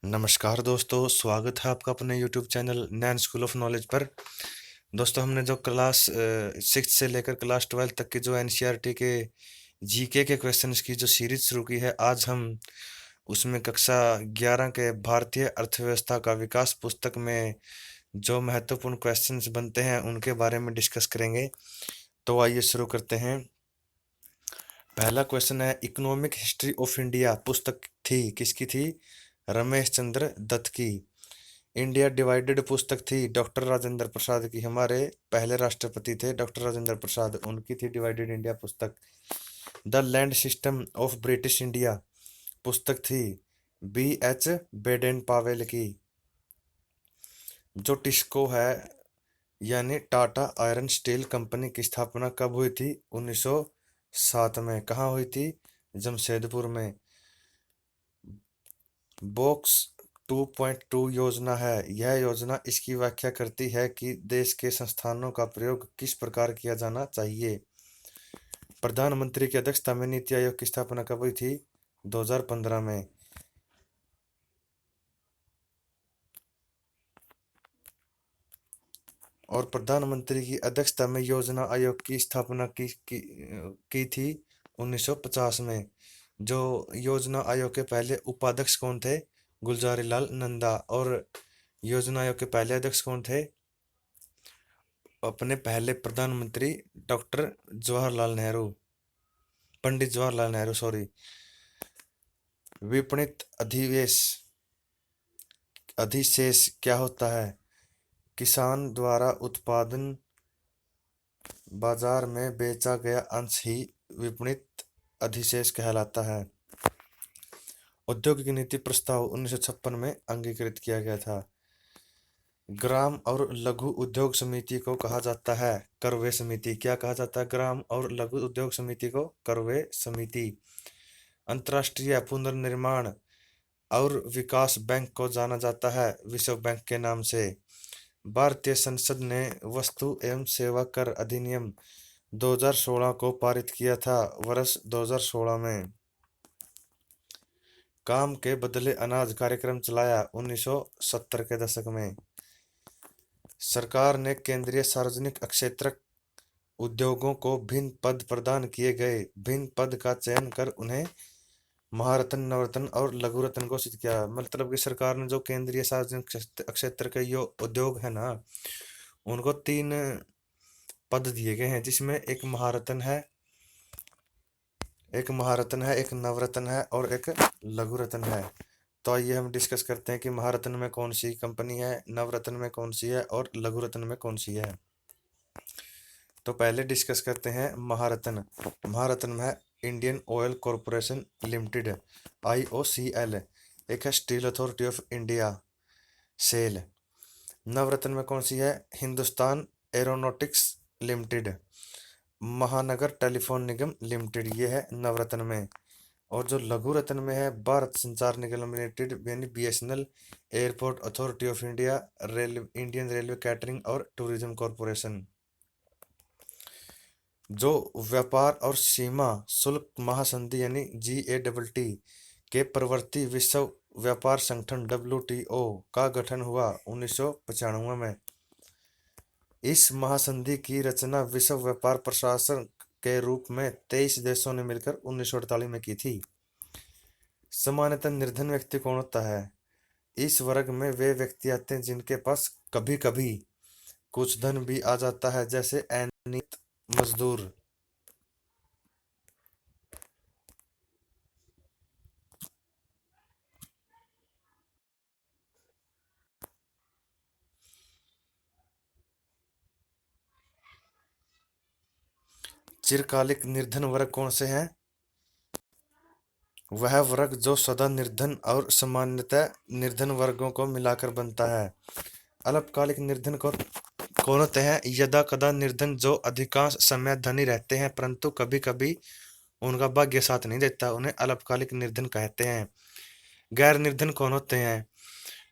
नमस्कार दोस्तों, स्वागत है आपका अपने YouTube channel Nain school of knowledge पर। दोस्तों, हमने जो क्लास 6 से लेकर क्लास 12 तक की जो एनसीईआरटी के जीके के क्वेश्चंस की जो सीरीज शुरू की है, आज हम उसमें कक्षा 11 के भारतीय अर्थव्यवस्था का विकास पुस्तक में जो महत्वपूर्ण क्वेश्चंस बनते हैं उनके बारे में डिस्कस करेंगे। तो आइए शुरू करते हैं। पहला क्वेश्चन है, इकोनॉमिक हिस्ट्री ऑफ इंडिया पुस्तक थी किसकी थी? रमेश चंद्र दत्त की। इंडिया डिवाइडेड पुस्तक थी डॉक्टर राजेंद्र प्रसाद की। हमारे पहले राष्ट्रपति थे डॉक्टर राजेंद्र प्रसाद, उनकी थी डिवाइडेड इंडिया पुस्तक। The land system of British India पुस्तक थी B.H. बेडेन पावेल की। जो टिस्को है यानी टाटा आयरन स्टील कंपनी की स्थापना कब हुई थी? 1907 में। कहाँ हुई थी? जमशेदपुर में। बॉक्स 2.2 योजना है। यह योजना इसकी व्याख्या करती है कि देश के संस्थानों का प्रयोग किस प्रकार किया जाना चाहिए। प्रधानमंत्री की अध्यक्षता में नीति आयोग की स्थापना कब हुई थी? 2015 में। और प्रधानमंत्री की अध्यक्षता में योजना आयोग की स्थापना की थी 1950 में। जो योजना आयोग के पहले उपाध्यक्ष कौन थे? गुलजारी लाल नंदा। और योजना आयोग के पहले अध्यक्ष कौन थे? अपने पहले प्रधानमंत्री डॉक्टर जवाहरलाल नेहरू, पंडित जवाहरलाल नेहरू, सॉरी। विपणित अधिशेष क्या होता है? किसान द्वारा उत्पादन बाजार में बेचा गया अंश ही विपणित अधिशेष कहलाता है। औद्योगिक नीति प्रस्ताव 1956 में अंगीकृत किया गया था। ग्राम और लघु उद्योग समिति को कहा जाता है करवे समिति। क्या कहा जाता है? ग्राम और लघु उद्योग समिति को करवे समिति। अंतर्राष्ट्रीय पुनर्निर्माण और विकास बैंक को जाना जाता है विश्व बैंक के नाम से। भारतीय संसद ने वस्तु एवं सेवा कर अधिनियम 2016 को पारित किया था वर्ष 2016 में। काम के बदले अनाज कार्यक्रम चलाया 1970 के दशक में। सरकार ने केंद्रीय सार्वजनिक क्षेत्रक उद्योगों को भिन्न पद प्रदान किए गए। भिन्न पद का चयन कर उन्हें महारत्न, नवरत्न और लघु रत्न घोषित किया। मतलब कि सरकार ने जो केंद्रीय सार्वजनिक क्षेत्र के जो उद्योग है ना, उनको 3 पद दिए गए हैं, जिसमें एक महारत्न है, एक नवरत्न है और एक लघु रत्न है। तो आइए हम डिस्कस करते हैं कि महारत्न में कौन सी कंपनी है, नवरत्न में कौन सी है और लघु रत्न में कौन सी है। तो पहले डिस्कस करते हैं महारत्न। महारत्न में है Indian oil corporation limited IOCL, एक है steel authority of India SAIL. नवरत्न में कौन सी है? Hindustan aeronautics limited, Mahanagar telephone Nigam limited, ये है नवरत्न में। और जो लघु रत्न में है भारत संचार निगम लिमिटेड यानी BSNL, airport authority of India, Indian railway catering और टूरिज्म कॉरपोरेशन। जो व्यापार और सीमा शुल्क महासंधि यानी GATT के प्रवर्ती विश्व व्यापार संगठन WTO का गठन हुआ 1995 में। इस महासंधि की रचना विश्व व्यापार प्रशासन के रूप में 23 देशों ने मिलकर 1948 में की थी। सामान्यतः निर्धन व्यक्ति कौन होता है? इस वर्ग में वे व्यक्ति आते हैं जिनके पास कभी कभी कुछ धन भी आ जाता है, जैसे अनियमित मजदूर। चिरकालिक निर्धन वर्ग कौन से हैं? वह वर्ग जो सदा निर्धन और सामान्यतः निर्धन वर्गों को मिलाकर बनता है। अल्पकालिक निर्धन को कौन होते हैं? यदा कदा निर्धन जो अधिकांश समय धनी रहते हैं परंतु कभी कभी उनका भाग्य साथ नहीं देता, उन्हें अल्पकालिक निर्धन कहते हैं। गैर निर्धन कौन होते हैं?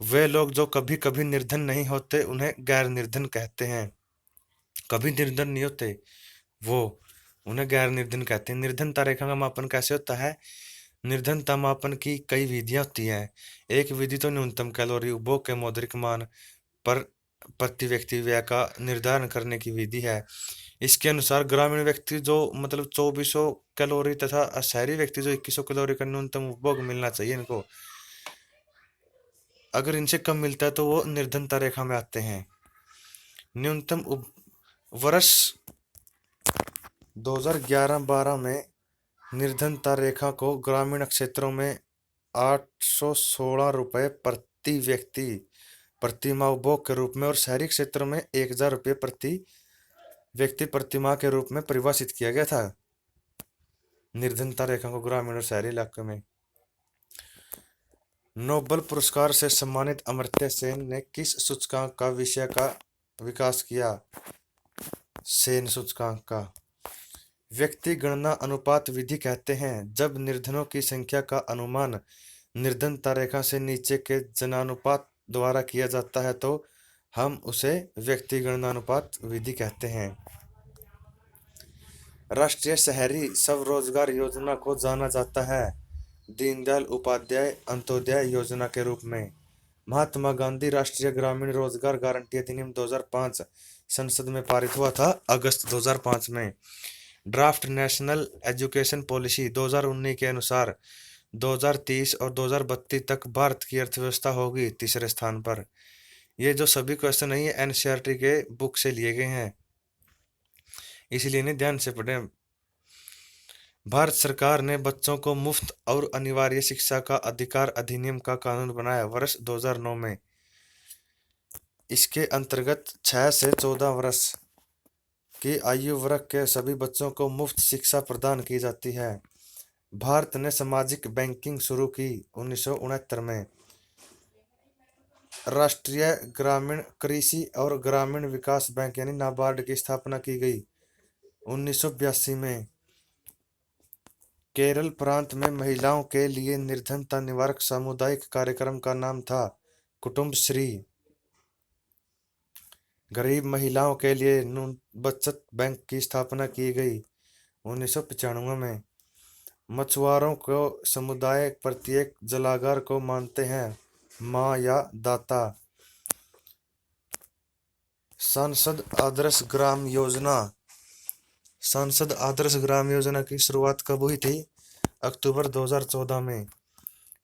वे लोग जो कभी कभी निर्धन नहीं होते उन्हें गैर निर्धन कहते हैं। कभी निर्धन नहीं होते वो, उन्हें गैर निर्धन कहते हैं। निर्धनता रेखा का मापन कैसे होता है? निर्धनता मापन की कई विधियां होती हैं। एक विधि तो न्यूनतम कैलोरी उपभोग के मौद्रिक मान पर प्रति व्यक्ति व्यय का निर्धारण करने की विधि है। इसके अनुसार ग्रामीण व्यक्ति जो मतलब 2400 कैलोरी तथा शहरी व्यक्ति जो 2100 कैलोरी का न्यूनतम उपभोग मिलना चाहिए इनको। अगर इनसे कम मिलता है तो वो निर्धनता रेखा में आते हैं। न्यूनतम वर्ष 2011-12 में निर्धनता रेखा को ग्रामीण क्षेत्रों में 816 रुपये प्रति व्यक्ति प्रति माह उपभोग के रूप में और शहरी क्षेत्रों में 1000 रुपये प्रति व्यक्ति प्रति माह के रूप में परिभाषित किया गया था निर्धनता रेखा को ग्रामीण और शहरी इलाके में। नोबेल पुरस्कार से सम्मानित अमर्त्य सेन ने किस सूचकांक का विषय का विकास किया? सेन सूचकांक का। व्यक्ति गणना अनुपात विधि कहते हैं जब निर्धनों की संख्या का अनुमान निर्धनता रेखा से नीचे के जनानुपात द्वारा किया जाता है तो हम उसे व्यक्ति गणना अनुपात विधि कहते हैं। राष्ट्रीय शहरी स्वरोजगार योजना को जाना जाता है दीनदयाल उपाध्याय अंत्योदय योजना के रूप में। महात्मा गांधी राष्ट्रीय ग्रामीण रोजगार गारंटी अधिनियम 2005 संसद में पारित हुआ था अगस्त 2005 में। ड्राफ्ट नेशनल एजुकेशन पॉलिसी 2019 के अनुसार 2030 और 2032 तक भारत की अर्थव्यवस्था होगी तीसरे स्थान पर। ये जो सभी क्वेश्चन है ये एनसीईआरटी के बुक से लिए गए हैं, इसलिए इन्हें ध्यान से पढ़ें। भारत सरकार ने बच्चों को मुफ्त और अनिवार्य शिक्षा का अधिकार अधिनियम का कानून बनाया वर्ष 2009 में। इसके अंतर्गत 6 से 14 वर्ष की आयु वर्ग के सभी बच्चों को मुफ्त शिक्षा प्रदान की जाती है। भारत ने सामाजिक बैंकिंग शुरू की 1969 में। राष्ट्रीय ग्रामीण कृषि और ग्रामीण विकास बैंक यानी नाबार्ड की स्थापना की गई 1982 में। केरल प्रांत में महिलाओं के लिए निर्धनता निवारक सामुदायिक कार्यक्रम का नाम था कुटुंबश्री। गरीब महिलाओं के लिए बचत बैंक की स्थापना की गई 1995 में। मछुआरों को समुदाय प्रत्येक जलागार को मानते हैं माँ या दाता। सांसद आदर्श ग्राम योजना। सांसद आदर्श ग्राम योजना की शुरुआत कब हुई थी? अक्टूबर 2014 में।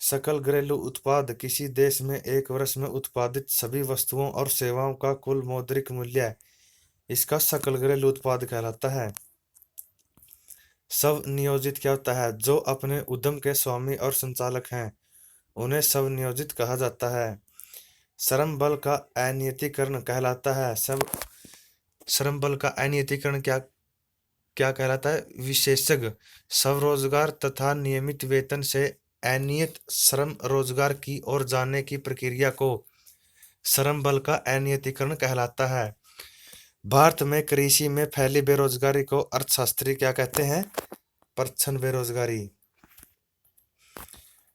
सकल घरेलू उत्पाद किसी देश में एक वर्ष में उत्पादित सभी वस्तुओं और सेवाओं का कुल मौद्रिक मूल्य इसका सकल घरेलू उत्पाद कहलाता है। स्व नियोजित क्या होता है? जो अपने उद्यम के स्वामी और संचालक हैं उन्हें स्व नियोजित कहा जाता है। श्रम बल का अनियमितीकरण कहलाता है। श्रम बल का अनियमितीकरण क्या क्या कहलाता है? विशेषज्ञ स्वरोजगार तथा नियमित वेतन से अनियत श्रम रोजगार की ओर जाने की प्रक्रिया को श्रम बल का अनियमितीकरण कहलाता है। भारत में कृषि में फैली बेरोजगारी को अर्थशास्त्री क्या कहते हैं? परछन बेरोजगारी।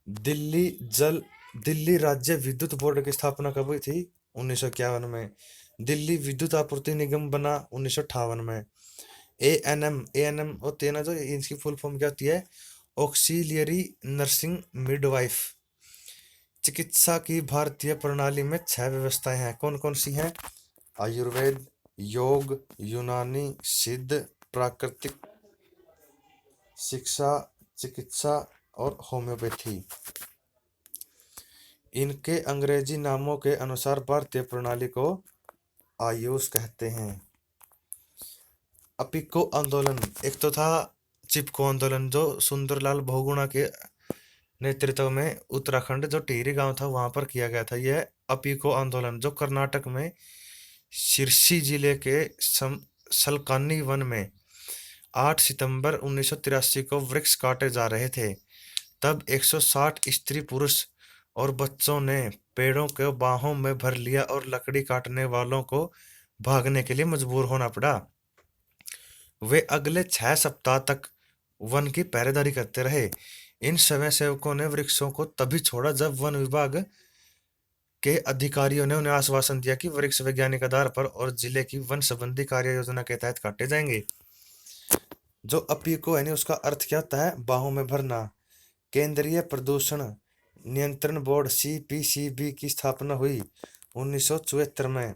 दिल्ली राज्य विद्युत बोर्ड की स्थापना कब हुई थी? 1951 में। दिल्ली विद्युत आपूर्ति निगम बना 1958 में। एएनएम होती है ना, जो इसकी फुल फॉर्म क्या होती है? Auxiliary nursing midwife. चिकित्सा की भारतीय प्रणाली में 6 व्यवस्थाएं हैं। कौन कौन सी हैं? आयुर्वेद, योग, यूनानी, सिद्ध, प्राकृतिक शिक्षा, चिकित्सा और होम्योपैथी। इनके अंग्रेजी नामों के अनुसार भारतीय प्रणाली को आयुष कहते हैं। अपिको आंदोलन, एक तो था चिपको आंदोलन जो सुंदरलाल बहुगुणा के नेतृत्व में उत्तराखंड जो टिहरी गांव था वहां पर किया गया था। यह अपिको आंदोलन जो कर्नाटक में शिरसी जिले के सलकानी वन में 8 सितंबर 1983 को वृक्ष काटे जा रहे थे। तब 160 स्त्री पुरुष और बच्चों ने पेड़ों को बाहों में भर लिया और लकड़ी काटने वालों को भागने के लिए मजबूर होना पड़ा। वे अगले 6 सप्ताह तक वन की पहरेदारी करते रहे। इन स्वयं सेवकों ने वृक्षों को तभी छोड़ा जब वन विभाग के अधिकारियों ने उन्हें आश्वासन दिया कि वृक्ष वैज्ञानिक आधार पर और जिले की वन संबंधी कार्य योजना के तहत काटे जाएंगे। जो अपिको यानी उसका अर्थ क्या होता है? बाहों में भरना। केंद्रीय प्रदूषण नियंत्रण बोर्ड CPCB की स्थापना हुई 1974 में।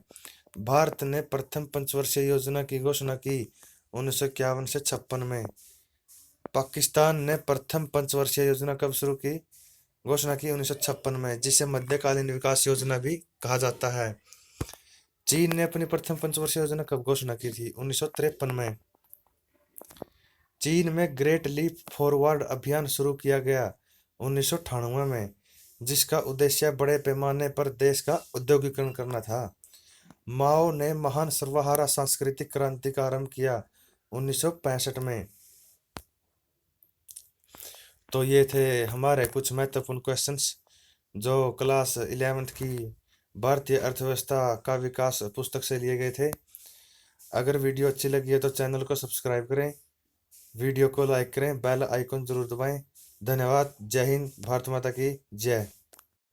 भारत ने प्रथम पंचवर्षीय योजना की घोषणा की 1951 से 56 में। पाकिस्तान ने प्रथम पंचवर्षीय योजना कब शुरू की घोषणा की 1956 में, जिसे मध्यकालीन विकास योजना भी कहा जाता है। चीन ने अपनी प्रथम पंचवर्षीय योजना कब घोषणा की थी 1953 में। चीन में ग्रेट लीप फॉरवर्ड अभियान शुरू किया गया 1998 में, जिसका उद्देश्य बड़े पैमाने पर देश का औद्योगिकरण करना था। माओ ने महान सर्वहारा सांस्कृतिक क्रांति का आरंभ किया 1965 में। तो ये थे हमारे कुछ महत्वपूर्ण क्वेश्चंस जो क्लास 11th की भारतीय अर्थव्यवस्था का विकास पुस्तक से लिए गए थे। अगर वीडियो अच्छी लगी है तो चैनल को सब्सक्राइब करें, वीडियो को लाइक करें, बेल आइकन जरूर दबाएं। धन्यवाद। जय हिंद। भारत माता की जय।